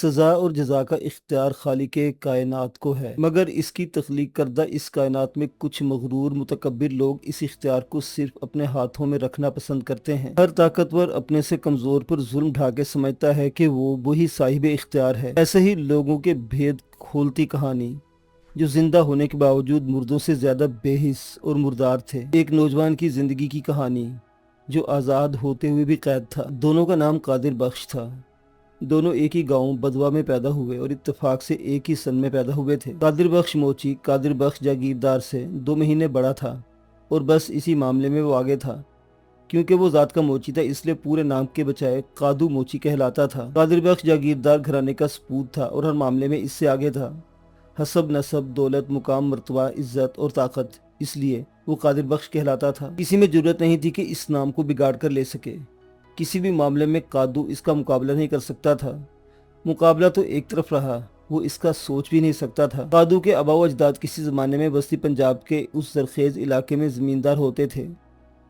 سزا اور جزا کا اختیار خالق کائنات کو ہے، مگر اس کی تخلیق کردہ اس کائنات میں کچھ مغرور متکبر لوگ اس اختیار کو صرف اپنے ہاتھوں میں رکھنا پسند کرتے ہیں۔ ہر طاقتور اپنے سے کمزور پر ظلم ڈھا کے سمجھتا ہے کہ وہ وہی صاحب اختیار ہے۔ ایسے ہی لوگوں کے بھید کھولتی کہانی، جو زندہ ہونے کے باوجود مردوں سے زیادہ بے حس اور مردار تھے۔ ایک نوجوان کی زندگی کی کہانی جو آزاد ہوتے ہوئے بھی قید تھا۔ دونوں کا نام قادر بخش تھا۔ دونوں ایک ہی گاؤں بدوا میں پیدا ہوئے اور اتفاق سے ایک ہی سن میں پیدا ہوئے تھے۔ قادر بخش موچی قادر بخش جاگیردار سے 2 مہینے بڑا تھا اور بس اسی معاملے میں وہ آگے تھا۔ کیونکہ وہ ذات کا موچی تھا، اس لیے پورے نام کے بجائے قادو موچی کہلاتا تھا۔ قادر بخش جاگیردار گھرانے کا سپوت تھا اور ہر معاملے میں اس سے آگے تھا، حسب نسب، دولت، مقام، مرتبہ، عزت اور طاقت، اس لیے وہ قادر بخش کہلاتا تھا۔ کسی میں جرت نہیں تھی کہ اس نام کو بگاڑ کر لے سکے۔ کسی بھی معاملے میں قادو اس کا مقابلہ نہیں کر سکتا تھا۔ مقابلہ تو ایک طرف رہا، وہ اس کا سوچ بھی نہیں سکتا تھا۔ قادو کے آباء و اجداد کسی زمانے میں وسطی پنجاب کے اس زرخیز علاقے میں زمیندار ہوتے تھے۔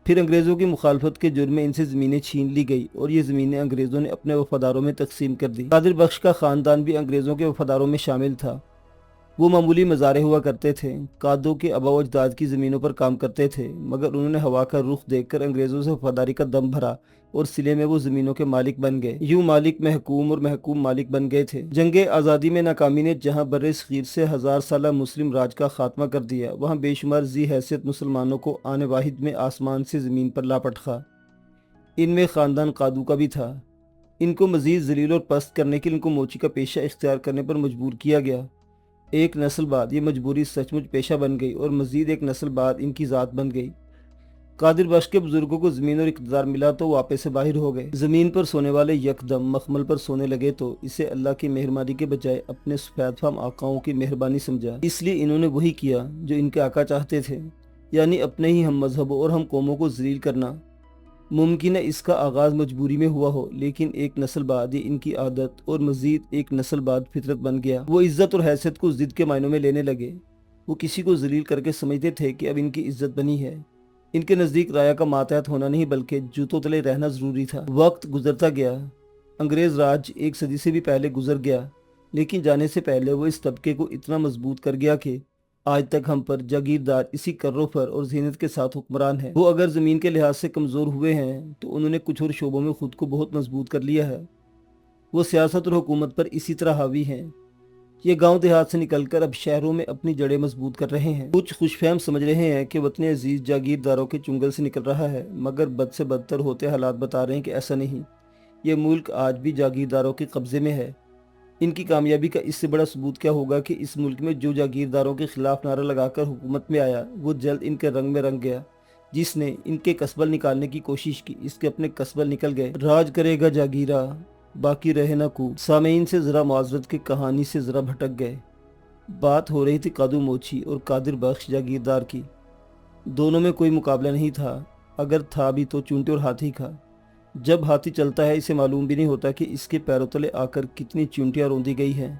پھر انگریزوں کی مخالفت کے جرم میں ان سے زمینیں چھین لی گئی اور یہ زمینیں انگریزوں نے اپنے وفاداروں میں تقسیم کر دی۔ قادر بخش کا خاندان بھی انگریزوں کے وفاداروں میں شامل تھا۔ وہ معمولی مزارع ہوا کرتے تھے، قادو کے آباء و اجداد کی زمینوں پر کام کرتے تھے، مگر انہوں نے ہوا کا رخ دیکھ کر انگریزوں سے وفاداری کا دم بھرا اور صلے میں وہ زمینوں کے مالک بن گئے۔ یوں مالک محکوم اور محکوم مالک بن گئے تھے۔ جنگ آزادی میں ناکامی نے جہاں بر صغیر سے 1000 سالہ مسلم راج کا خاتمہ کر دیا، وہاں بے شمار ذی حیثیت مسلمانوں کو آن واحد میں آسمان سے زمین پر لا پٹخا۔ ان میں خاندان قادو کا بھی تھا۔ ان کو مزید ذلیل اور پست کرنے کے لیے ان کو موچی کا پیشہ اختیار کرنے پر مجبور کیا گیا۔ ایک نسل بعد یہ مجبوری سچ مچ پیشہ بن گئی اور مزید ایک نسل بعد ان کی ذات بن گئی۔ قادر بخش کے بزرگوں کو زمین اور اقتدار ملا تو وہ آپے سے باہر ہو گئے۔ زمین پر سونے والے یکدم مخمل پر سونے لگے تو اسے اللہ کی مہربانی کے بجائے اپنے سفید فہم آقاؤں کی مہربانی سمجھا۔ اس لیے انہوں نے وہی کیا جو ان کے آقا چاہتے تھے، یعنی اپنے ہی ہم مذہبوں اور ہم قوموں کو ذلیل کرنا۔ ممکن ہے اس کا آغاز مجبوری میں ہوا ہو، لیکن ایک نسل بعد یہ ان کی عادت اور مزید ایک نسل بعد فطرت بن گیا۔ وہ عزت اور حیثیت کو ضد کے معنوں میں لینے لگے۔ وہ کسی کو ذلیل کر کے سمجھتے تھے کہ اب ان کی عزت بنی ہے۔ ان کے نزدیک رایا کا ماتحت ہونا نہیں بلکہ جوتوں تلے رہنا ضروری تھا۔ وقت گزرتا گیا، انگریز راج 1 صدی سے بھی پہلے گزر گیا، لیکن جانے سے پہلے وہ اس طبقے کو اتنا مضبوط کر گیا کہ آج تک ہم پر جاگیردار اسی کرو فر اور ذہنیت کے ساتھ حکمران ہے۔ وہ اگر زمین کے لحاظ سے کمزور ہوئے ہیں تو انہوں نے کچھ اور شعبوں میں خود کو بہت مضبوط کر لیا ہے۔ وہ سیاست اور حکومت پر اسی طرح حاوی ہیں۔ یہ گاؤں دیہات سے نکل کر اب شہروں میں اپنی جڑیں مضبوط کر رہے ہیں۔ کچھ خوش فہم سمجھ رہے ہیں کہ وطن عزیز جاگیرداروں کے چنگل سے نکل رہا ہے، مگر بد سے بدتر ہوتے حالات بتا رہے ہیں کہ ایسا نہیں۔ یہ ملک آج بھی جاگیرداروں کے قبضے میں ہے۔ ان کی کامیابی کا اس سے بڑا ثبوت کیا ہوگا کہ اس ملک میں جو جاگیرداروں کے خلاف نعرہ لگا کر حکومت میں آیا وہ جلد ان کے رنگ میں رنگ گیا۔ جس نے ان کے قصبل نکالنے کی کوشش کی، اس کے اپنے قصبل نکل گئے۔ راج کرے گا جاگیرہ، باقی رہے نہ کو۔ سامعین سے ذرا معذرت کی کہانی سے ذرا بھٹک گئے۔ بات ہو رہی تھی قادو موچی اور قادر بخش جاگیردار کی۔ دونوں میں کوئی مقابلہ نہیں تھا، اگر تھا بھی تو چونٹے اور ہاتھی کا۔ جب ہاتھی چلتا ہے اسے معلوم بھی نہیں ہوتا کہ اس کے پیروں تلے آ کر کتنی چونٹیاں روندی گئی ہیں،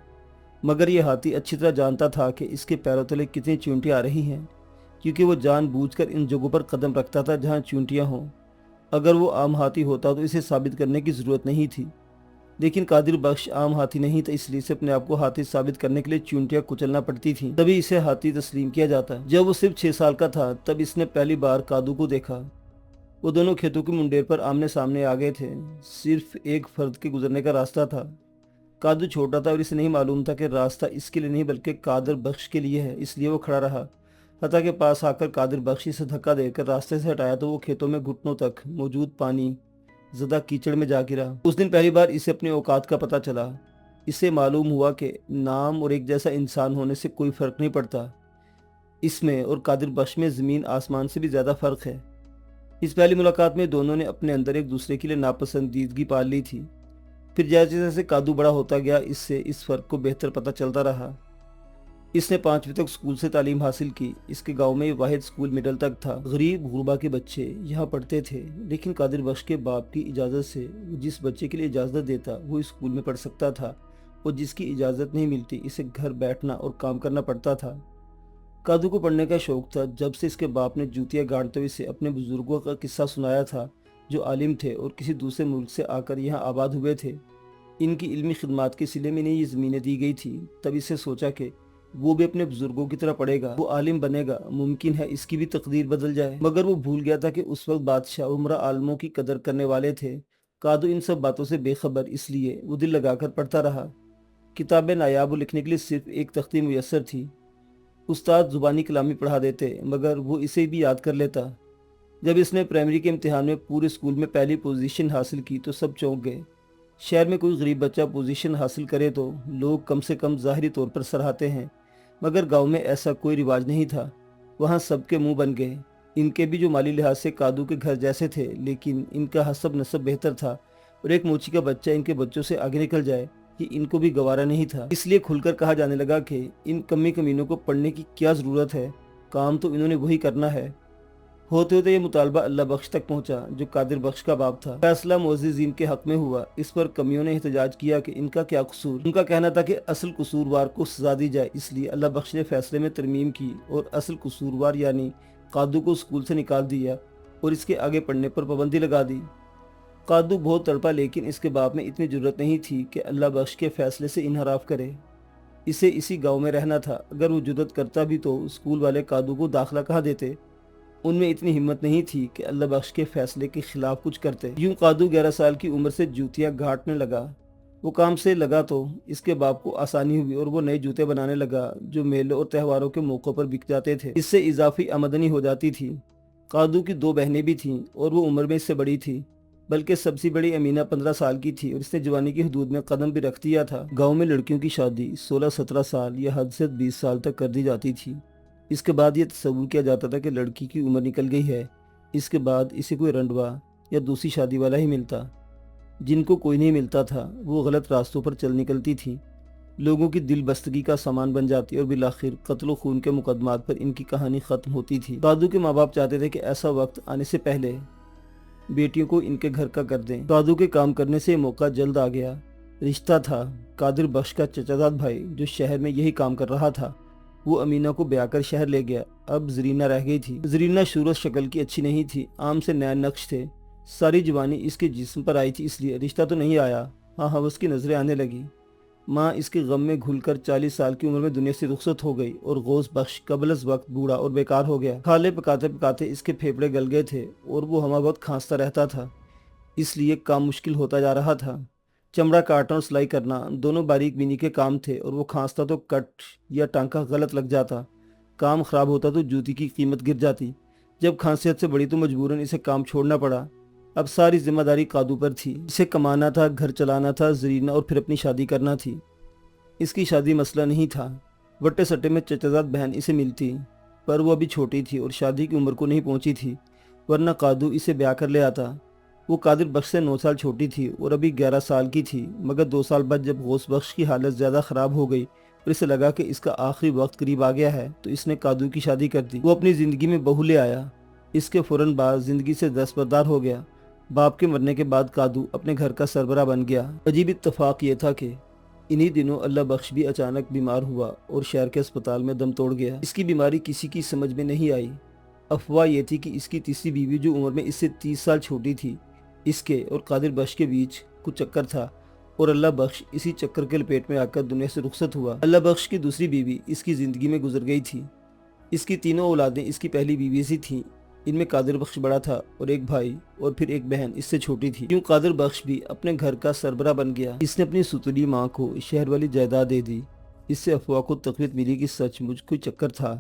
مگر یہ ہاتھی اچھی طرح جانتا تھا کہ اس کے پیروں تلے کتنی چونٹیاں آ رہی ہیں، کیونکہ وہ جان بوجھ کر ان جگہوں پر قدم رکھتا تھا جہاں چونٹیاں ہوں۔ اگر وہ عام ہاتھی ہوتا تو اسے ثابت کرنے کی ضرورت نہیں تھی، لیکن قادر بخش عام ہاتھی نہیں تھا، اس لیے اسے اپنے آپ کو ہاتھی ثابت کرنے کے لیے چونٹیاں کچلنا پڑتی تھیں، تبھی اسے ہاتھی تسلیم کیا جاتا۔ جب وہ صرف 6 سال کا تھا تب اس نے پہلی بار قادو کو دیکھا۔ وہ دونوں کھیتوں کی منڈیر پر آمنے سامنے آ گئے تھے، صرف ایک فرد کے گزرنے کا راستہ تھا۔ قادو چھوٹا تھا اور اسے نہیں معلوم تھا کہ راستہ اس کے لیے نہیں بلکہ قادر بخش کے لیے ہے، اس لیے وہ کھڑا رہا۔ حتیٰ کہ پاس آ کر قادر بخش اسے دھکا دے کر راستے سے ہٹایا تو وہ کھیتوں میں گھٹنوں تک موجود پانی زدہ کیچڑ میں جا گرا۔ اس دن پہلی بار اسے اپنے اوقات کا پتہ چلا۔ اسے معلوم ہوا کہ نام اور ایک جیسا انسان ہونے سے کوئی فرق نہیں پڑتا، اس میں اور قادر بخش میں زمین آسمان سے بھی زیادہ فرق ہے۔ اس پہلی ملاقات میں دونوں نے اپنے اندر ایک دوسرے کے لیے ناپسندیدگی پال لی تھی۔ پھر جیسے جیسے قادو بڑا ہوتا گیا اس سے اس فرق کو بہتر پتہ چلتا رہا۔ اس نے 5ویں تک سکول سے تعلیم حاصل کی۔ اس کے گاؤں میں واحد سکول مڈل تک تھا۔ غریب غربا کے بچے یہاں پڑھتے تھے، لیکن قادر بخش کے باپ کی اجازت سے وہ جس بچے کے لیے اجازت دیتا وہ اس سکول میں پڑھ سکتا تھا، اور جس کی اجازت نہیں ملتی اسے گھر بیٹھنا اور کام کرنا پڑتا تھا۔ قادو کو پڑھنے کا شوق تھا جب سے اس کے باپ نے جوتیاں گاڑتے ہوئے اسے اپنے بزرگوں کا قصہ سنایا تھا جو عالم تھے اور کسی دوسرے ملک سے آ کر یہاں آباد ہوئے تھے۔ ان کی علمی خدمات کے صلے میں انہیں یہ زمینیں دی گئی تھی۔ تب اسے سوچا کہ وہ بھی اپنے بزرگوں کی طرح پڑھے گا، وہ عالم بنے گا، ممکن ہے اس کی بھی تقدیر بدل جائے۔ مگر وہ بھول گیا تھا کہ اس وقت بادشاہ عمرہ عالموں کی قدر کرنے والے تھے۔ کادو ان سب باتوں سے بے خبر، اس لیے وہ دل لگا کر پڑھتا رہا۔ کتابیں نایاب و لکھنے کے لیے صرف ایک تختی میسر تھی۔ استاد زبانی کلامی پڑھا دیتے مگر وہ اسے بھی یاد کر لیتا۔ جب اس نے پرائمری کے امتحان میں پورے اسکول میں پہلی پوزیشن حاصل کی تو سب چونک گئے۔ شہر میں کوئی غریب بچہ پوزیشن حاصل کرے تو لوگ کم سے کم ظاہری طور پر سراہتے ہیں، مگر گاؤں میں ایسا کوئی رواج نہیں تھا۔ وہاں سب کے منہ بن گئے۔ ان کے بھی جو مالی لحاظ سے کادو کے گھر جیسے تھے، لیکن ان کا حسب نسب بہتر تھا اور ایک موچی کا بچہ ان کے بچوں سے آگے نکل جائے یہ ان کو بھی گوارا نہیں تھا۔ اس لیے کھل کر کہا جانے لگا کہ ان کمی کمینوں کو پڑھنے کی کیا ضرورت ہے، کام تو انہوں نے وہی کرنا ہے۔ ہوتے ہوتے یہ مطالبہ اللہ بخش تک پہنچا جو قادر بخش کا باپ تھا۔ فیصلہ معززین کے حق میں ہوا۔ اس پر کمیوں نے احتجاج کیا کہ ان کا کیا قصور۔ ان کا کہنا تھا کہ اصل قصوروار کو سزا دی جائے، اس لیے اللہ بخش نے فیصلے میں ترمیم کی اور اصل قصوروار یعنی قادو کو اسکول سے نکال دیا اور اس کے آگے پڑھنے پر پابندی لگا دی۔ قادو بہت تڑپا، لیکن اس کے باپ میں اتنی جرت نہیں تھی کہ اللہ بخش کے فیصلے سے انحراف کرے۔ اسے اسی گاؤں میں رہنا تھا۔ اگر وہ جرت کرتا بھی تو اسکول والے قادو کو داخلہ کہاں دیتے۔ ان میں اتنی ہمت نہیں تھی کہ اللہ بخش کے فیصلے کے خلاف کچھ کرتے۔ یوں قادو 11 سال کی عمر سے جوتیاں گھاٹنے لگا۔ وہ کام سے لگا تو اس کے باپ کو آسانی ہوئی اور وہ نئے جوتے بنانے لگا جو میلوں اور تہواروں کے موقعوں پر بک جاتے تھے۔ اس سے اضافی آمدنی ہو جاتی تھی۔ قادو کی 2 بہنیں بھی تھیں اور وہ عمر میں اس سے بڑی تھی، بلکہ سب سے بڑی امینہ 15 سال کی تھی اور اس نے جوانی کی حدود میں قدم بھی رکھ دیا تھا۔ گاؤں میں لڑکیوں کی شادی 16-17 سال یا حد سے 20 سال تک کر دی جاتی تھی۔ اس کے بعد یہ تصور کیا جاتا تھا کہ لڑکی کی عمر نکل گئی ہے، اس کے بعد اسے کوئی رنڈوا یا دوسری شادی والا ہی ملتا۔ جن کو کوئی نہیں ملتا تھا وہ غلط راستوں پر چل نکلتی تھی، لوگوں کی دل بستگی کا سامان بن جاتی اور بالآخر قتل و خون کے مقدمات پر ان کی کہانی ختم ہوتی تھی۔ قادو کے ماں باپ چاہتے تھے کہ ایسا وقت آنے سے پہلے بیٹیوں کو ان کے گھر کا کر دیں۔ قادو کے کام کرنے سے موقع جلد آ گیا۔ رشتہ تھا قادر بخش کا چچا زاد بھائی جو شہر میں یہی کام کر رہا تھا۔ وہ امینہ کو بیاہ کر شہر لے گیا۔ اب زرینہ رہ گئی تھی۔ زرینہ صورت شکل کی اچھی نہیں تھی، عام سے نیا نقش تھے، ساری جوانی اس کے جسم پر آئی تھی، اس لیے رشتہ تو نہیں آیا، ہاں ہوس کی نظریں آنے لگی۔ ماں اس کے غم میں گھل کر 40 سال کی عمر میں دنیا سے رخصت ہو گئی اور غوث بخش قبل از وقت بوڑھا اور بیکار ہو گیا۔ کھالے پکاتے پکاتے اس کے پھیپھڑے گل گئے تھے اور وہ ہمہ وقت کھانستا رہتا تھا، اس لیے کام مشکل ہوتا جا رہا تھا۔ چمڑا کاٹنا اور سلائی کرنا دونوں باریک بینی کے کام تھے اور وہ کھانستا تو کٹ یا ٹانکا غلط لگ جاتا، کام خراب ہوتا تو جوتی کی قیمت گر جاتی۔ جب کھانسیت سے بڑی تو مجبوراً اسے کام چھوڑنا پڑا۔ اب ساری ذمہ داری قادو پر تھی، اسے کمانا تھا، گھر چلانا تھا، زرینہ اور پھر اپنی شادی کرنا تھی۔ اس کی شادی مسئلہ نہیں تھا، وٹے سٹے میں چچا زاد بہن اسے ملتی، پر وہ ابھی چھوٹی تھی اور شادی کی عمر کو نہیں پہنچی تھی، ورنہ قادو اسے بیاہ کر لے آتا۔ وہ قادر بخش سے 9 سال چھوٹی تھی اور ابھی 11 سال کی تھی، مگر 2 سال بعد جب غوث بخش کی حالت زیادہ خراب ہو گئی اور اسے لگا کہ اس کا آخری وقت قریب آ گیا ہے تو اس نے قادو کی شادی کر دی۔ وہ اپنی زندگی میں بہو لے آیا۔ اس کے فوراً بعد زندگی سے دستبردار ہو گیا۔ باپ کے مرنے کے بعد قادو اپنے گھر کا سربراہ بن گیا۔ عجیب اتفاق یہ تھا کہ انہی دنوں اللہ بخش بھی اچانک بیمار ہوا اور شہر کے اسپتال میں دم توڑ گیا۔ اس کی بیماری کسی کی سمجھ میں نہیں آئی۔ افواہ یہ تھی کہ اس کی تیسری بیوی جو عمر میں اس سے 30 سال چھوٹی تھی، اس کے اور قادر بخش کے بیچ کچھ چکر تھا اور اللہ بخش اسی چکر کے لپیٹ میں آ کر دنیا سے رخصت ہوا۔ اللہ بخش کی دوسری بیوی اس کی زندگی میں گزر گئی تھی۔ اس کی تینوں اولادیں اس کی پہلی بیوی سے تھیں۔ ان میں قادر بخش بڑا تھا اور ایک بھائی اور پھر ایک بہن اس سے چھوٹی تھی۔ کیوں قادر بخش بھی اپنے گھر کا سربراہ بن گیا۔ اس نے اپنی ستلی ماں کو شہر والی جائیداد دے دی۔ اس سے افواہ کو تقویت ملی کہ سچ مجھ کوئی چکر تھا۔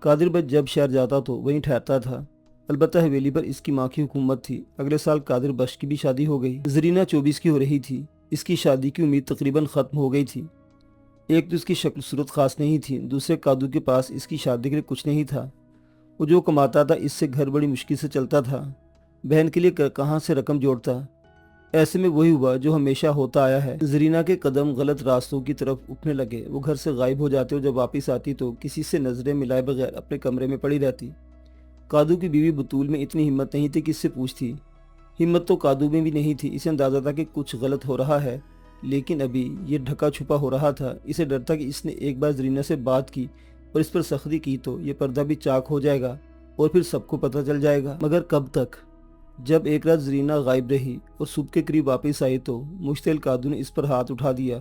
قادر بخش جب شہر جاتا تو وہیں ٹھہرتا تھا، البتہ حویلی پر اس کی ماں کی حکومت تھی۔ اگلے سال قادر بخش کی بھی شادی ہو گئی۔ زرینہ 24 کی ہو رہی تھی۔ اس کی شادی کی امید تقریباً ختم ہو گئی تھی۔ ایک تو اس کی شکل صورت خاص نہیں تھی، دوسرے قادو کے پاس اس کی شادی کے لیے کچھ نہیں تھا۔ وہ جو کماتا تھا اس سے گھر بڑی مشکل سے چلتا تھا، بہن کے لیے کہاں سے رقم جوڑتا۔ ایسے میں وہی ہوا جو ہمیشہ ہوتا آیا ہے، زرینہ کے قدم غلط راستوں کی طرف اٹھنے لگے۔ وہ گھر سے غائب ہو جاتے اور جب واپس آتی تو کسی سے نظریں ملائے بغیر اپنے کمرے میں پڑی رہتی۔ قادو کی بیوی بطول میں اتنی ہمت نہیں تھی کہ اس سے پوچھتی۔ ہمت تو قادو میں بھی نہیں تھی۔ اسے اندازہ تھا کہ کچھ غلط ہو رہا ہے، لیکن ابھی یہ ڈھکا چھپا ہو رہا تھا۔ اسے ڈر تھا کہ اس نے ایک بار زرینہ سے بات کی اور اس پر سختی کی تو یہ پردہ بھی چاک ہو جائے گا اور پھر سب کو پتہ چل جائے گا۔ مگر کب تک؟ جب ایک رات زرینہ غائب رہی اور صبح کے قریب واپس آئی تو مشتعل قادو نے اس پر ہاتھ اٹھا دیا۔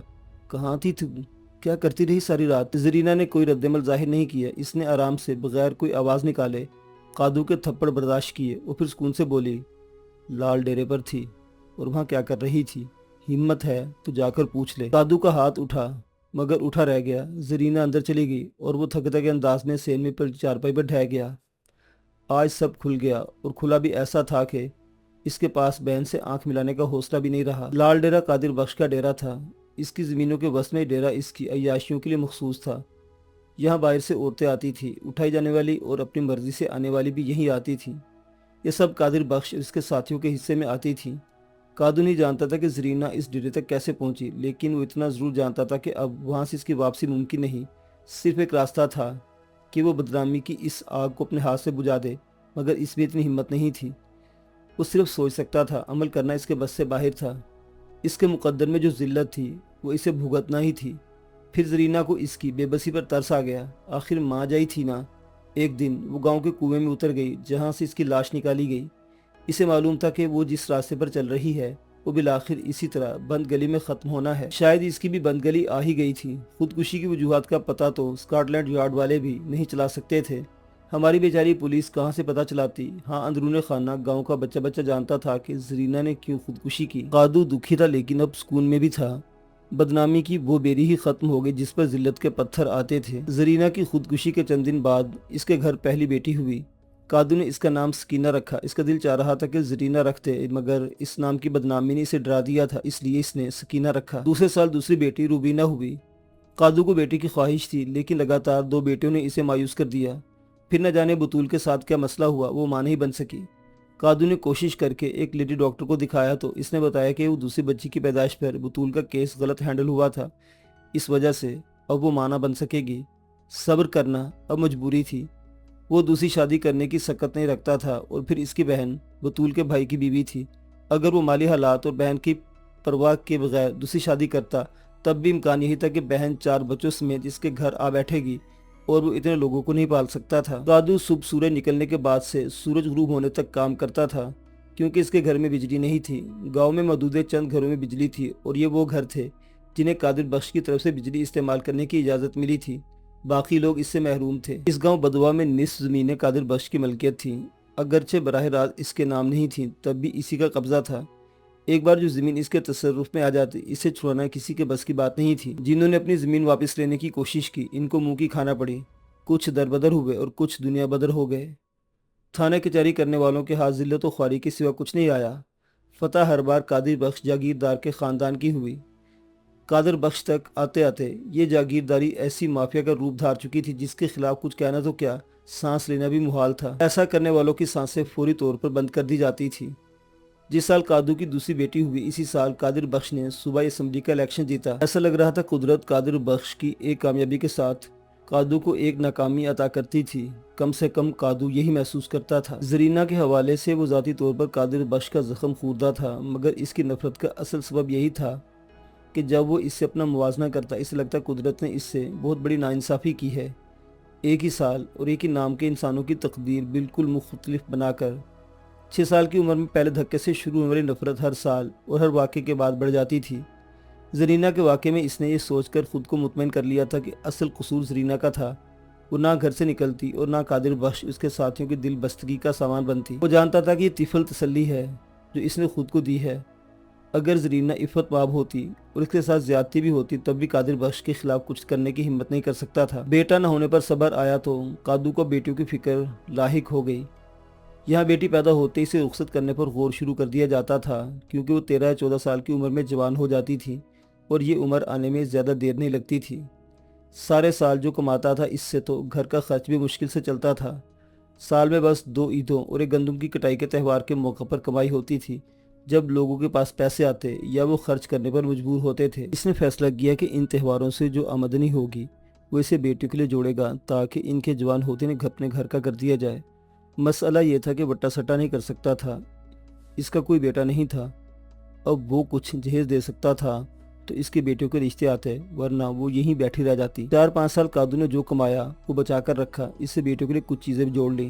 کہاں تھی تم؟ کیا کرتی رہی ساری رات؟ زرینہ نے کوئی رد عمل ظاہر نہیں کیا۔ اس نے آرام سے بغیر کوئی آواز نکالے قادو کے تھپڑ برداشت کیے اور پھر سکون سے بولی، لال ڈیرے پر تھی۔ اور وہاں کیا کر رہی تھی؟ ہمت ہے تو جا کر پوچھ لے۔ قادو کا ہاتھ اٹھا مگر اٹھا رہ گیا۔ زرینہ اندر چلی گئی اور وہ تھکے تھکے انداز میں سین میں پر چارپائی پر ڈھہ گیا۔ آج سب کھل گیا اور کھلا بھی ایسا تھا کہ اس کے پاس بہن سے آنکھ ملانے کا حوصلہ بھی نہیں رہا۔ لال ڈیرہ قادر بخش کا ڈیرہ تھا۔ اس کی زمینوں کے وسط میں ڈیرہ اس کی عیاشیوں کے لیے مخصوص تھا۔ یہاں باہر سے عورتیں آتی تھیں، اٹھائی جانے والی اور اپنی مرضی سے آنے والی بھی یہیں آتی تھیں۔ یہ سب قادر بخش اور اس کے ساتھیوں کے حصے میں آتی تھیں۔ قادو نہیں جانتا تھا کہ زرینہ اس ڈیرے تک کیسے پہنچی، لیکن وہ اتنا ضرور جانتا تھا کہ اب وہاں سے اس کی واپسی ممکن نہیں۔ صرف ایک راستہ تھا کہ وہ بدنامی کی اس آگ کو اپنے ہاتھ سے بجھا دے، مگر اس میں اتنی ہمت نہیں تھی۔ وہ صرف سوچ سکتا تھا، عمل کرنا اس کے بس سے باہر تھا۔ اس کے مقدر میں جو ذلت تھی وہ اسے بھگتنا ہی تھی۔ پھر زرینہ کو اس کی بے بسی پر ترس آ گیا۔ آخر ماں جائی تھی نا۔ ایک دن وہ گاؤں کے کنویں میں اتر گئی جہاں سے اس کی لاش نکالی گئی۔ اسے معلوم تھا کہ وہ جس راستے پر چل رہی ہے وہ بالآخر اسی طرح بند گلی میں ختم ہونا ہے۔ شاید اس کی بھی بند گلی آ ہی گئی تھی۔ خودکشی کی وجوہات کا پتہ تو سکاٹ لینڈ یارڈ والے بھی نہیں چلا سکتے تھے۔ ہماری بیچاری پولیس کہاں سے پتہ چلاتی؟ ہاں، اندرون خانہ گاؤں کا بچہ بچہ جانتا تھا کہ زرینہ نے کیوں خودکشی کی۔ قادو دکھی تھا لیکن اب سکون میں بھی تھا۔ بدنامی کی وہ بیری ہی ختم ہو گئی جس پر ذلت کے پتھر آتے تھے۔ زرینہ کی خودکشی کے چند دن بعد اس کے گھر پہلی بیٹی ہوئی۔ قادو نے اس کا نام سکینہ رکھا۔ اس کا دل چاہ رہا تھا کہ زرینہ رکھتے، مگر اس نام کی بدنامی نے اسے ڈرا دیا تھا، اس لیے اس نے سکینہ رکھا۔ دوسرے سال دوسری بیٹی روبینہ ہوئی۔ قادو کو بیٹی کی خواہش تھی لیکن لگاتار دو بیٹیوں نے اسے مایوس کر دیا۔ پھر نہ جانے بطول کے ساتھ کیا مسئلہ ہوا، وہ ماں نہیں بن سکی۔ قادو نے کوشش کر کے ایک لیڈی ڈاکٹر کو دکھایا تو اس نے بتایا کہ وہ دوسری بچی کی پیدائش پر بطول کا کیس غلط ہینڈل ہوا تھا، اس وجہ سے اب وہ ماں نہ بن سکے گی۔ صبر کرنا اب مجبوری تھی۔ وہ دوسری شادی کرنے کی سکت نہیں رکھتا تھا اور پھر اس کی بہن بطول کے بھائی کی بیوی تھی۔ اگر وہ مالی حالات اور بہن کی پرواہ کے بغیر دوسری شادی کرتا تب بھی امکان یہی تھا کہ بہن 4 بچوں سمیت اس کے گھر آ بیٹھے گی اور وہ اتنے لوگوں کو نہیں پال سکتا تھا۔ قادو صبح سورج نکلنے کے بعد سے سورج غروب ہونے تک کام کرتا تھا کیونکہ اس کے گھر میں بجلی نہیں تھی۔ گاؤں میں موجود چند گھروں میں بجلی تھی اور یہ وہ گھر تھے جنہیں قادر بخش کی طرف سے بجلی استعمال کرنے کی اجازت ملی تھی، باقی لوگ اس سے محروم تھے۔ اس گاؤں بدوا میں نصف زمینیں قادر بخش کی ملکیت تھیں، اگرچہ براہ راست اس کے نام نہیں تھیں، تب بھی اسی کا قبضہ تھا۔ ایک بار جو زمین اس کے تصرف میں آ جاتی اسے چھڑانا کسی کے بس کی بات نہیں تھی۔ جنہوں نے اپنی زمین واپس لینے کی کوشش کی ان کو منہ کی کھانا پڑی، کچھ دربدر ہوئے اور کچھ دنیا بدر ہو گئے۔ تھانہ کچہری کرنے والوں کے ہاتھ ذلت و خواری کے سوا کچھ نہیں آیا۔ فتح ہر بار قادر بخش جاگیردار کے خاندان کی ہوئی۔ قادر بخش تک آتے آتے یہ جاگیرداری ایسی مافیا کا روپ دھار چکی تھی جس کے خلاف کچھ کہنا تو کیا، سانس لینا بھی محال تھا۔ ایسا کرنے والوں کی سانسیں فوری طور پر بند کر دی جاتی تھی۔ جس سال قادو کی دوسری بیٹی ہوئی اسی سال قادر بخش نے صوبائی اسمبلی کا الیکشن جیتا۔ ایسا لگ رہا تھا قدرت قادر بخش کی ایک کامیابی کے ساتھ قادو کو ایک ناکامی عطا کرتی تھی، کم سے کم قادو یہی محسوس کرتا تھا۔ زرینہ کے حوالے سے وہ ذاتی طور پر قادر بخش کا زخم خوردہ تھا، مگر اس کی نفرت کا اصل سبب یہی تھا کہ جب وہ اس سے اپنا موازنہ کرتا اسے لگتا قدرت نے اس سے بہت بڑی ناانصافی کی ہے۔ ایک ہی سال اور ایک ہی نام کے انسانوں کی تقدیر بالکل مختلف بنا کر 6 سال کی عمر میں پہلے دھکے سے شروع ہونے والی نفرت ہر سال اور ہر واقعے کے بعد بڑھ جاتی تھی۔ زرینہ کے واقعے میں اس نے یہ سوچ کر خود کو مطمئن کر لیا تھا کہ اصل قصور زرینہ کا تھا۔ وہ نہ گھر سے نکلتی اور نہ قادر بخش اس کے ساتھیوں کی دل بستگی کا سامان بنتی۔ وہ جانتا تھا کہ یہ طفل تسلی ہے جو اس نے خود کو دی ہے۔ اگر زرینہ عفت مآب ہوتی اور اس کے ساتھ زیادتی بھی ہوتی تب بھی قادر بخش کے خلاف کچھ کرنے کی ہمت نہیں کر سکتا تھا۔ بیٹا نہ ہونے پر صبر آیا تو قادو کو بیٹیوں کی فکر لاحق ہو گئی۔ یہاں بیٹی پیدا ہوتے ہی اسے رخصت کرنے پر غور شروع کر دیا جاتا تھا کیونکہ وہ 13 یا 14 سال کی عمر میں جوان ہو جاتی تھی اور یہ عمر آنے میں زیادہ دیر نہیں لگتی تھی۔ سارے سال جو کماتا تھا اس سے تو گھر کا خرچ بھی مشکل سے چلتا تھا۔ سال میں بس 2 عیدوں اور ایک گندم کی کٹائی کے تہوار کے موقع پر کمائی ہوتی تھی جب لوگوں کے پاس پیسے آتے یا وہ خرچ کرنے پر مجبور ہوتے تھے۔ اس نے فیصلہ کیا کہ ان تہواروں سے جو آمدنی ہوگی وہ اسے بیٹیوں کے لیے جوڑے گا تاکہ ان کے جوان ہوتے نے اپنے گھر کا کر دیا جائے۔ مسئلہ یہ تھا کہ وٹا سٹا نہیں کر سکتا تھا، اس کا کوئی بیٹا نہیں تھا۔ اب وہ کچھ جہیز دے سکتا تھا تو اس کے بیٹیوں کے رشتے آتے ورنہ وہ یہیں بیٹھی رہ جاتی۔ 4-5 سال قادو نے جو کمایا وہ بچا کر رکھا، اس سے بیٹیوں کے لیے کچھ چیزیں بھی جوڑ لیں۔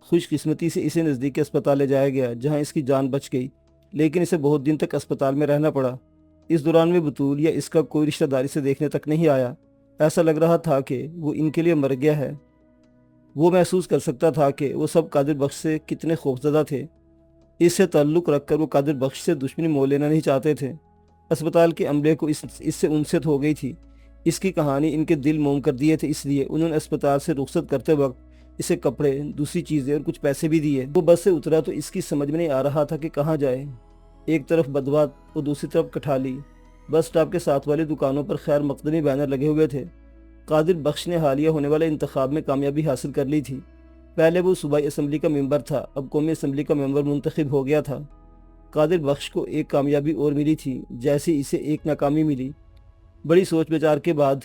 خوش قسمتی سے اسے نزدیکی اسپتال لے جایا گیا جہاں اس کی جان بچ گئی، لیکن اسے بہت دن تک اسپتال میں رہنا پڑا۔ اس دوران میں بطول یا اس کا کوئی رشتہ دار اسے دیکھنے تک نہیں آیا۔ ایسا لگ رہا تھا کہ وہ ان کے لیے مر گیا ہے۔ وہ محسوس کر سکتا تھا کہ وہ سب قادر بخش سے کتنے خوفزدہ تھے۔ اس سے تعلق رکھ کر وہ قادر بخش سے دشمنی مول لینا نہیں چاہتے تھے۔ اسپتال کے عملے کو اس سے انست ہو گئی تھی۔ اس کی کہانی ان کے دل موم کر دیے تھے، اس لیے انہوں نے اسپتال سے رخصت کرتے وقت اسے کپڑے، دوسری چیزیں اور کچھ پیسے بھی دیے۔ وہ بس سے اترا تو اس کی سمجھ میں نہیں آ رہا تھا کہ کہاں جائے۔ ایک طرف بدوا اور دوسری طرف کٹھالی۔ بس سٹاپ کے ساتھ والی دکانوں پر خیر مقدمی بینر لگے ہوئے تھے۔ قادر بخش نے حالیہ ہونے والے انتخاب میں کامیابی حاصل کر لی تھی۔ پہلے وہ صوبائی اسمبلی کا ممبر تھا، اب قومی اسمبلی کا ممبر منتخب ہو گیا تھا۔ قادر بخش کو ایک کامیابی اور ملی تھی جیسے اسے ایک ناکامی ملی۔ بڑی سوچ بچار کے بعد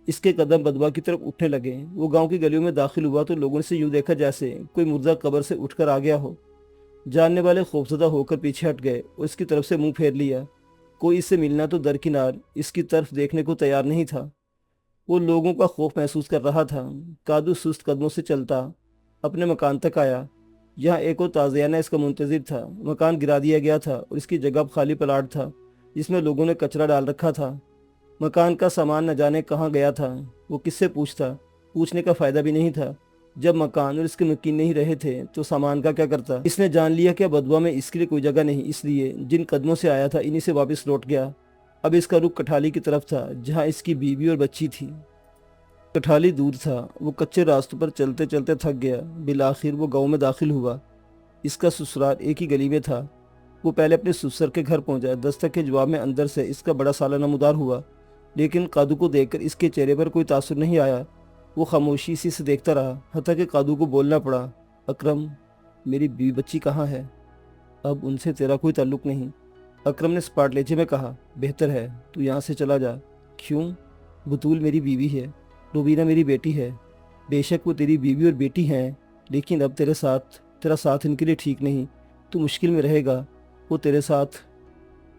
اس کے قدم بدوا کی طرف اٹھنے لگے۔ وہ گاؤں کی گلیوں میں داخل ہوا تو لوگوں سے یوں دیکھا جیسے کوئی مردہ قبر سے اٹھ کر آ گیا ہو۔ جاننے والے خوفزدہ ہو کر پیچھے ہٹ گئے اور اس کی طرف سے منہ پھیر لیا۔ کوئی اس سے ملنا تو درکنار اس کی طرف دیکھنے کو تیار نہیں تھا۔ وہ لوگوں کا خوف محسوس کر رہا تھا۔ قادر سست قدموں سے چلتا اپنے مکان تک آیا۔ یہاں ایک اور تازیانہ اس کا منتظر تھا۔ مکان گرا دیا گیا تھا اور اس کی جگہ خالی پلاٹ تھا جس میں لوگوں نے کچرا ڈال رکھا تھا۔ مکان کا سامان نہ جانے کہاں گیا تھا۔ وہ کس سے پوچھتا؟ پوچھنے کا فائدہ بھی نہیں تھا۔ جب مکان اور اس کے مکین نہیں رہے تھے تو سامان کا کیا کرتا؟ اس نے جان لیا کہ بدوا میں اس کے لیے کوئی جگہ نہیں، اس لیے جن قدموں سے آیا تھا انہی سے واپس لوٹ گیا۔ اب اس کا رخ کٹھالی کی طرف تھا جہاں اس کی بیوی اور بچی تھی۔ کٹھالی دور تھا۔ وہ کچے راستوں پر چلتے چلتے تھک گیا۔ بالآخر وہ گاؤں میں داخل ہوا۔ اس کا سسرال ایک ہی گلی میں تھا۔ وہ پہلے اپنے سسر کے گھر پہنچا۔ دستک کے جواب میں اندر سے اس کا بڑا سالہ نمودار ہوا، لیکن قادو کو دیکھ کر اس کے چہرے پر کوئی تاثر نہیں آیا۔ وہ خاموشی سے دیکھتا رہا، حتیٰ کہ قادو کو بولنا پڑا، اکرم، میری بیوی بچی کہاں ہے؟ اب ان سے تیرا کوئی تعلق نہیں۔ اکرم نے سپاٹ لہجے میں کہا، بہتر ہے تو یہاں سے چلا جا۔ کیوں؟ بطول میری بیوی ہے، روبینہ میری بیٹی ہے۔ بے شک وہ تیری بیوی اور بیٹی ہیں، لیکن اب تیرا ساتھ ان کے لیے ٹھیک نہیں۔ تو مشکل میں رہے گا۔ وہ تیرے ساتھ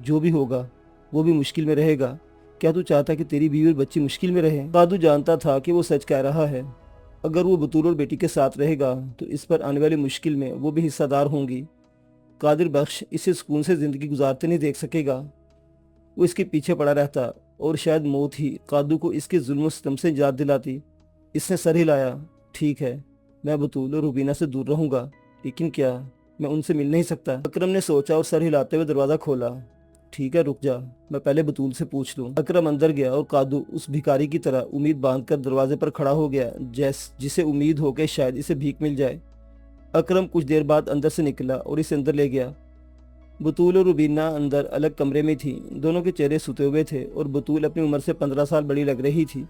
جو بھی ہوگا وہ بھی مشکل میں رہے گا۔ کیا تو چاہتا کہ تیری بیوی اور بچی مشکل میں رہے؟ قادو جانتا تھا کہ وہ سچ کہہ رہا ہے۔ اگر وہ بطول اور بیٹی کے ساتھ رہے گا تو اس پر آنے والی مشکل میں وہ بھی حصہ دار ہوں گی۔ قادر بخش اسے سکون سے زندگی گزارتے نہیں دیکھ سکے گا۔ وہ اس کے پیچھے پڑا رہتا اور شاید موت ہی قادو کو اس کے ظلم و ستم سے نجات دلاتی۔ اس نے سر ہلایا، ٹھیک ہے، میں بطول اور روبینہ سے دور رہوں گا، لیکن کیا میں ان سے مل نہیں سکتا؟ اکرم نے سوچا اور سر ہلاتے ہوئے دروازہ کھولا۔ ٹھیک ہے، رک جا، میں پہلے بطول سے پوچھ لوں۔ اکرم اندر گیا اور قادو اس بھکاری کی طرح امید باندھ کر دروازے پر کھڑا ہو گیا، جسے امید ہو کہ شاید اسے بھیک مل جائے۔ اکرم کچھ دیر بعد اندر سے نکلا اور اسے اندر لے گیا۔ بطول اور روبینہ اندر الگ کمرے میں تھی۔ دونوں کے چہرے سوتے ہوئے تھے اور بطول اپنی عمر سے 15 سال بڑی لگ رہی تھی۔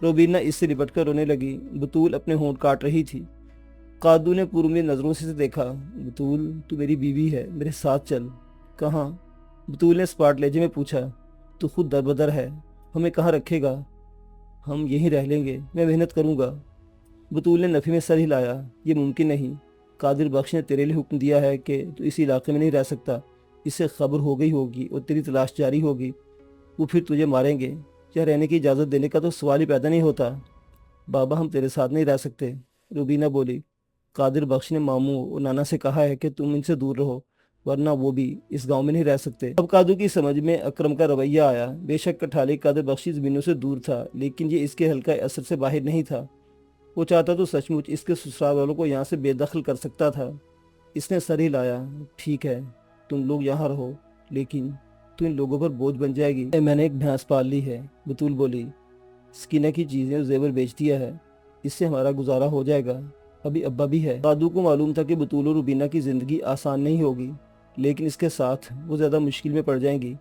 روبینہ اس سے لپٹ کر رونے لگی۔ بطول اپنے ہونٹ کاٹ رہی تھی۔ قادو نے پرامید نظروں سے دیکھا۔ بطول، تو میری بیوی ہے، میرے ساتھ چل۔ کہاں؟ بطول نے سپاٹ لہجے میں پوچھا۔ تو خود دربدر ہے، ہمیں کہاں رکھے گا؟ ہم یہیں رہ لیں گے، میں محنت کروں گا۔ بطول نے نفی میں سر ہلایا، یہ ممکن نہیں۔ قادر بخش نے تیرے لیے حکم دیا ہے کہ تو اس علاقے میں نہیں رہ سکتا۔ اس سے خبر ہو گئی ہوگی اور تیری تلاش جاری ہوگی، وہ پھر تجھے ماریں گے۔ یا رہنے کی اجازت دینے کا تو سوال ہی پیدا نہیں ہوتا۔ بابا، ہم تیرے ساتھ نہیں رہ سکتے، روبینہ بولی۔ قادر بخش نے ماموں اور نانا سے کہا ہے کہ تم ان سے دور رہو، ورنہ وہ بھی اس گاؤں میں نہیں رہ سکتے۔ اب قادو کی سمجھ میں اکرم کا رویہ آیا۔ بے شک کٹھالی قادر بخشی زمینوں سے دور تھا، لیکن یہ اس کے حلقہ اثر سے باہر نہیں تھا۔ وہ چاہتا تو سچ مچ اس کے سسرال والوں کو یہاں سے بے دخل کر سکتا تھا۔ اس نے سر ہلایا، ٹھیک ہے، تم لوگ یہاں رہو، لیکن تو ان لوگوں پر بوجھ بن جائے گی۔ میں نے ایک بھینس پال لی ہے، بطول بولی۔ سکینہ کی چیزیں اور زیور بیچ دیا ہے، اس سے ہمارا گزارا ہو جائے گا۔ ابھی ابا بھی ہے۔ قادو کو معلوم تھا کہ بطول اور روبینہ کی زندگی آسان نہیں ہوگی، لیکن اس کے ساتھ وہ زیادہ مشکل میں پڑ جائیں گی۔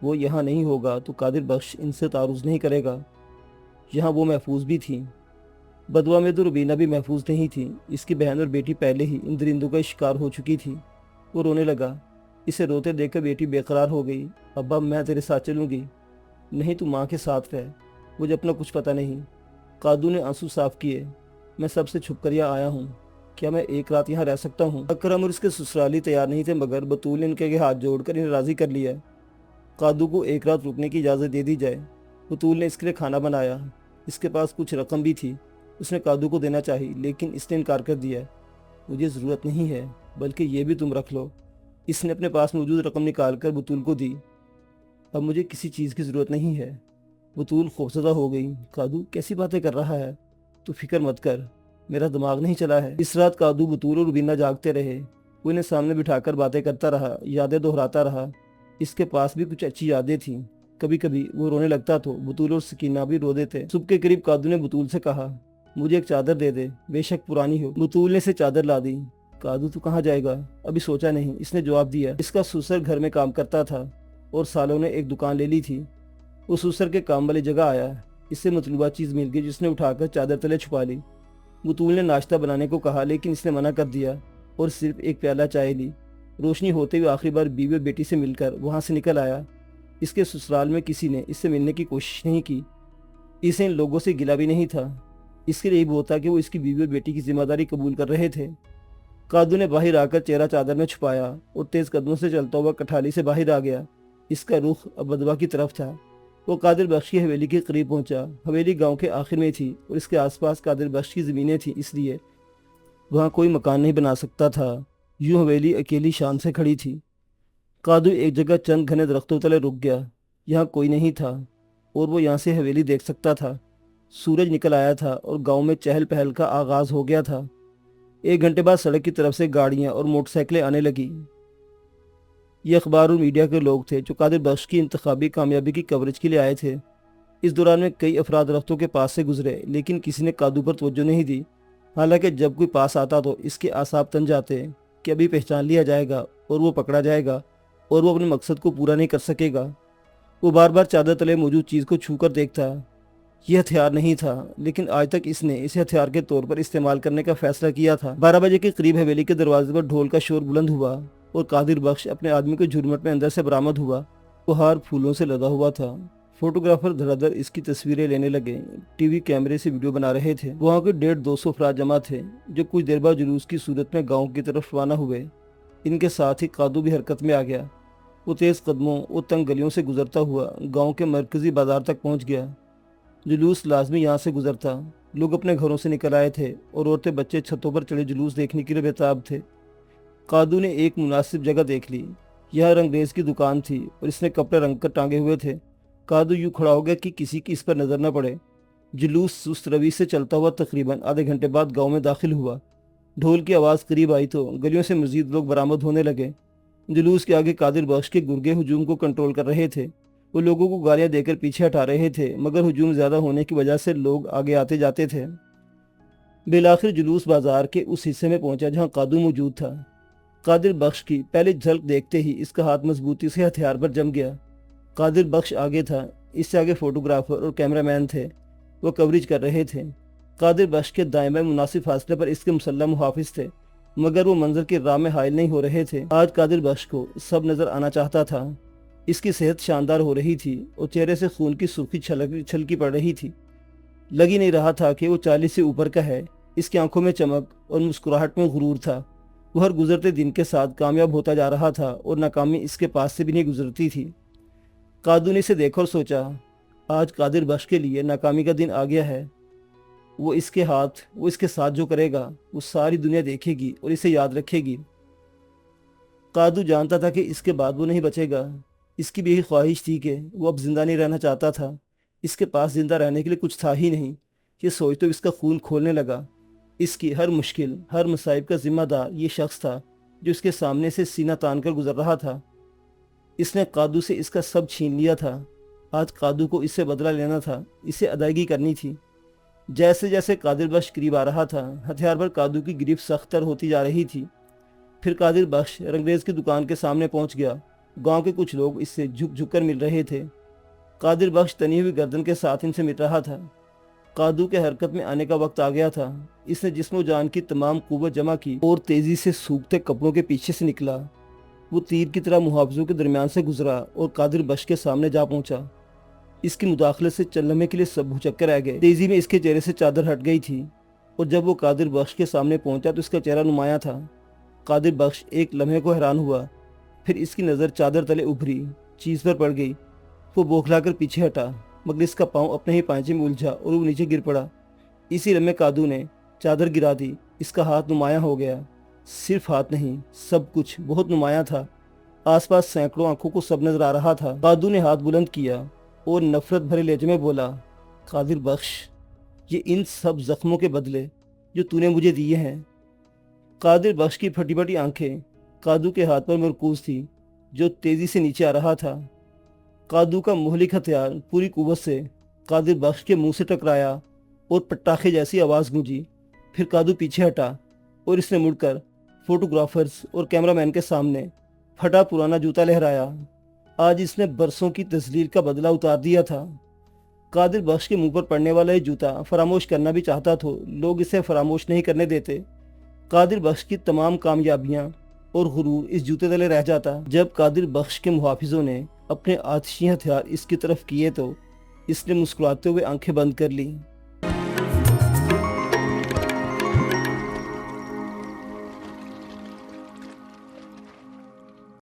وہ یہاں نہیں ہوگا تو قادر بخش ان سے تعارض نہیں کرے گا۔ یہاں وہ محفوظ بھی تھی۔ بدوا میں تو روبینہ بھی محفوظ نہیں تھی۔ اس کی بہن اور بیٹی پہلے ہی ان درندوں کا شکار ہو چکی تھی۔ وہ رونے لگا۔ اسے روتے دیکھ کر بیٹی بے قرار ہو گئی۔ ابا، میں تیرے ساتھ چلوں گی۔ نہیں، تو ماں کے ساتھ رہ، مجھے اپنا کچھ پتہ نہیں۔ قادو نے آنسو صاف کیے۔ میں سب سے چھپ کر یہاں آیا ہوں، کیا میں ایک رات یہاں رہ سکتا ہوں؟ اکرم اور اس کے سسرالی تیار نہیں تھے، مگر بطول نے ان کے ہاتھ جوڑ کر انہیں راضی کر لیا۔ قادو کو ایک رات رکنے کی اجازت دے دی جائے۔ بطول نے اس کے لیے کھانا بنایا۔ اس کے پاس کچھ رقم بھی تھی، اس نے قادو کو دینا چاہی، لیکن اس نے انکار کر دیا۔ مجھے ضرورت نہیں ہے، بلکہ یہ بھی تم رکھ لو۔ اس نے اپنے پاس موجود رقم نکال کر بطول کو دی۔ اب مجھے کسی چیز کی ضرورت نہیں ہے۔ بطول خوفزدہ ہو گئی۔ کادو کیسی باتیں کر رہا ہے؟ تو فکر مت کر، میرا دماغ نہیں چلا ہے۔ اس رات کادو، بطول اور روبینہ جاگتے رہے۔ وہ انہیں سامنے بٹھا کر باتیں کرتا رہا، یادیں دہراتا رہا۔ اس کے پاس بھی کچھ اچھی یادیں تھیں۔ کبھی کبھی وہ رونے لگتا تو بطول اور سکینہ بھی رو دیتے۔ صبح کے قریب کادو نے بطول سے کہا، مجھے ایک چادر دے دے، بے شک پرانی ہو۔ بطول نے اسے چادر لا دی۔ کادو تو کہاں جائے گا؟ ابھی سوچا نہیں، اس نے جواب دیا۔ اس کا سسر گھر میں کام کرتا تھا اور سالوں نے ایک دکان لے لی تھی۔ وہ سسر کے کام والی جگہ آیا، اس سے مطلوبہ چیز مل گئی جس نے اٹھا کر چادر تلے چھپا لی۔ بطول نے ناشتہ بنانے کو کہا لیکن اس نے منع کر دیا اور صرف ایک پیالہ چائے لی۔ روشنی ہوتے ہوئے آخری بار بیوی اور بیٹی سے مل کر وہاں سے نکل آیا۔ اس کے سسرال میں کسی نے اس سے ملنے کی کوشش نہیں کی۔ اسے ان لوگوں سے گلہ بھی نہیں تھا۔ اس کے لیے یہ بہت تھا کہ وہ اس کی بیوی اور بیٹی کی ذمہ داری قبول کر رہے تھے۔ کادو نے باہر آ کر چہرہ چادر میں چھپایا اور تیز قدموں سے چلتا ہوا کٹھالی سے باہر آ گیا۔ اس کا رخ اب بدوا کی طرف تھا۔ وہ قادر بخش کی حویلی کے قریب پہنچا۔ حویلی گاؤں کے آخر میں تھی اور اس کے آس پاس قادر بخش کی زمینیں تھیں، اس لیے وہاں کوئی مکان نہیں بنا سکتا تھا۔ یوں حویلی اکیلی شان سے کھڑی تھی۔ کادو ایک جگہ چند گھنے درختوں تلے رک گیا۔ یہاں کوئی نہیں تھا اور وہ یہاں سے حویلی دیکھ سکتا تھا۔ سورج نکل آیا تھا اور گاؤں میں چہل پہل کا آغاز ہو گیا تھا۔ 1 گھنٹے بعد سڑک کی طرف سے گاڑیاں اور موٹر سائیکلیں آنے لگی۔ یہ اخبار اور میڈیا کے لوگ تھے جو قادر بخش کی انتخابی کامیابی کی کوریج کے لیے آئے تھے۔ اس دوران میں کئی افراد درختوں کے پاس سے گزرے لیکن کسی نے کادو پر توجہ نہیں دی، حالانکہ جب کوئی پاس آتا تو اس کے اعصاب تن جاتے کہ ابھی پہچان لیا جائے گا اور وہ پکڑا جائے گا اور وہ اپنے مقصد کو پورا نہیں کر سکے گا۔ وہ بار بار چادر تلے موجود چیز کو چھو کر دیکھتا۔ یہ ہتھیار نہیں تھا لیکن آج تک اس نے اسے ہتھیار کے طور پر استعمال کرنے کا فیصلہ کیا تھا۔ 12 بجے کے قریب حویلی کے دروازے پر ڈھول کا شور بلند ہوا اور قادر بخش اپنے آدمی کے جھرمٹ میں اندر سے برآمد ہوا۔ وہ ہار پھولوں سے لدا ہوا تھا۔ فوٹوگرافر دھڑا دھڑ اس کی تصویریں لینے لگے، ٹی وی کیمرے سے ویڈیو بنا رہے تھے۔ وہاں کے 150-200 افراد جمع تھے جو کچھ دیر بعد جلوس کی صورت میں گاؤں کی طرف روانہ ہوئے۔ ان کے ساتھ ہی کادو بھی حرکت میں آ گیا۔ وہ تیز قدموں اور تنگ گلیوں سے گزرتا ہوا گاؤں کے مرکزی بازار تک پہنچ گیا۔ جلوس لازمی یہاں سے گزرتا۔ لوگ اپنے گھروں سے نکل آئے تھے اور عورتیں بچے چھتوں پر چڑھے جلوس دیکھنے کے لیے بےتاب تھے۔ کادو نے ایک مناسب جگہ دیکھ لی۔ یہاں رنگریز کی دکان تھی اور اس نے کپڑے رنگ کر ٹانگے ہوئے تھے۔ کادو یوں کھڑا ہو گیا کہ کسی کی اس پر نظر نہ پڑے۔ جلوس سست روی سے چلتا ہوا تقریباً آدھے گھنٹے بعد گاؤں میں داخل ہوا۔ ڈھول کی آواز قریب آئی تو گلیوں سے مزید لوگ برآمد ہونے لگے۔ جلوس کے آگے قادر بخش کے گرگے ہجوم کو کنٹرول کر رہے تھے۔ وہ لوگوں کو گالیاں دے کر پیچھے ہٹا رہے تھے مگر ہجوم زیادہ ہونے کی وجہ سے لوگ آگے آتے جاتے تھے۔ بالآخر جلوس بازار کے اس حصے میں پہنچا جہاں کادو موجود تھا۔ قادر بخش کی پہلی جھلک دیکھتے ہی اس کا ہاتھ مضبوطی سے ہتھیار پر جم گیا۔ قادر بخش آگے تھا، اس سے آگے فوٹوگرافر اور کیمرہ مین تھے، وہ کوریج کر رہے تھے۔ قادر بخش کے دائیں بائیں مناسب فاصلے پر اس کے مسلح محافظ تھے مگر وہ منظر کی راہ میں حائل نہیں ہو رہے تھے۔ آج قادر بخش کو سب نظر آنا چاہتا تھا۔ اس کی صحت شاندار ہو رہی تھی اور چہرے سے خون کی سرخی چھلکی پڑ رہی تھی۔ لگ ہی نہیں رہا تھا کہ وہ 40 سے اوپر کا ہے۔ اس کی آنکھوں میں چمک اور مسکراہٹ میں غرور تھا۔ وہ ہر گزرتے دن کے ساتھ کامیاب ہوتا جا رہا تھا اور ناکامی اس کے پاس سے بھی نہیں گزرتی تھی۔ کادو نے اسے دیکھا اور سوچا، آج قادر بخش کے لیے ناکامی کا دن آ گیا ہے۔ وہ اس کے ساتھ جو کرے گا وہ ساری دنیا دیکھے گی اور اسے یاد رکھے گی۔ کادو جانتا تھا کہ اس کے بعد وہ نہیں بچے گا۔ اس کی بھی یہی خواہش تھی کہ وہ اب زندہ نہیں رہنا چاہتا تھا۔ اس کے پاس زندہ رہنے کے لیے کچھ تھا ہی نہیں۔ یہ سوچ تو اس کا خون کھولنے لگا۔ اس کی ہر مشکل، ہر مصائب کا ذمہ دار یہ شخص تھا جو اس کے سامنے سے سینہ تان کر گزر رہا تھا۔ اس نے کادو سے اس کا سب چھین لیا تھا۔ آج کادو کو اس سے بدلہ لینا تھا، اسے ادائیگی کرنی تھی۔ جیسے جیسے قادر بخش قریب آ رہا تھا، ہتھیار پر کادو کی گرفت سخت تر ہوتی جا رہی تھی۔ پھر قادر بخش رنگریز کی دکان کے سامنے پہنچ گیا۔ گاؤں کے کچھ لوگ اس سے جھک جھک کر مل رہے تھے۔ قادر بخش تنی ہوئی گردن کے ساتھ ان سے مل رہا تھا۔ کادو کے حرکت میں آنے کا وقت آ گیا تھا۔ اس نے جسم و جان کی تمام قوت جمع کی اور تیزی سے سوکھتے کپڑوں کے پیچھے سے نکلا۔ وہ تیر کی طرح محافظوں کے درمیان سے گزرا اور قادر بخش کے سامنے جا پہنچا۔ اس کی مداخلت سے چند لمحے کے لیے سب بھوچک کر رہ گئے۔ تیزی میں اس کے چہرے سے چادر ہٹ گئی تھی اور جب وہ قادر بخش کے سامنے پہنچا تو اس کا چہرہ نمایاں تھا۔ قادر بخش ایک لمحے کو حیران ہوا، پھر اس کی نظر چادر تلے ابھری چیز پر پڑ گئی۔ وہ بوکھلا کر پیچھے ہٹا مگر اس کا پاؤں اپنے ہی پائچے میں الجھا اور وہ نیچے گر پڑا۔ اسی لمحے کادو نے چادر گرا دی، اس کا ہاتھ نمایاں ہو گیا۔ صرف ہاتھ نہیں، سب کچھ بہت نمایاں تھا۔ آس پاس سینکڑوں آنکھوں کو سب نظر آ رہا تھا۔ قادو نے ہاتھ بلند کیا اور نفرت بھرے لہجے میں بولا، قادر بخش، یہ ان سب زخموں کے بدلے جو تو نے مجھے دیے ہیں۔ قادر بخش کی پھٹی پھٹی آنکھیں قادو کے ہاتھ پر مرکوز تھی جو تیزی سے نیچے آ رہا تھا۔ قادو کا مہلک ہتھیار پوری قوت سے قادر بخش کے منہ سے ٹکرایا اور پٹاخے جیسی آواز گونجی۔ پھر قادو پیچھے ہٹا اور اس نے مڑ کر فوٹوگرافرز اور کیمرہ مین کے سامنے پھٹا پرانا جوتا لہرایا۔ آج اس نے برسوں کی تذلیل کا بدلہ اتار دیا تھا۔ قادر بخش کے منہ پر پڑنے والا یہ جوتا فراموش کرنا بھی چاہتا تو لوگ اسے فراموش نہیں کرنے دیتے۔ قادر بخش کی تمام کامیابیاں اور غرور اس جوتے تلے رہ جاتا۔ جب قادر بخش کے محافظوں نے اپنے آتشی ہتھیار اس کی طرف کیے تو اس نے مسکراتے ہوئے آنکھیں بند کر لیں۔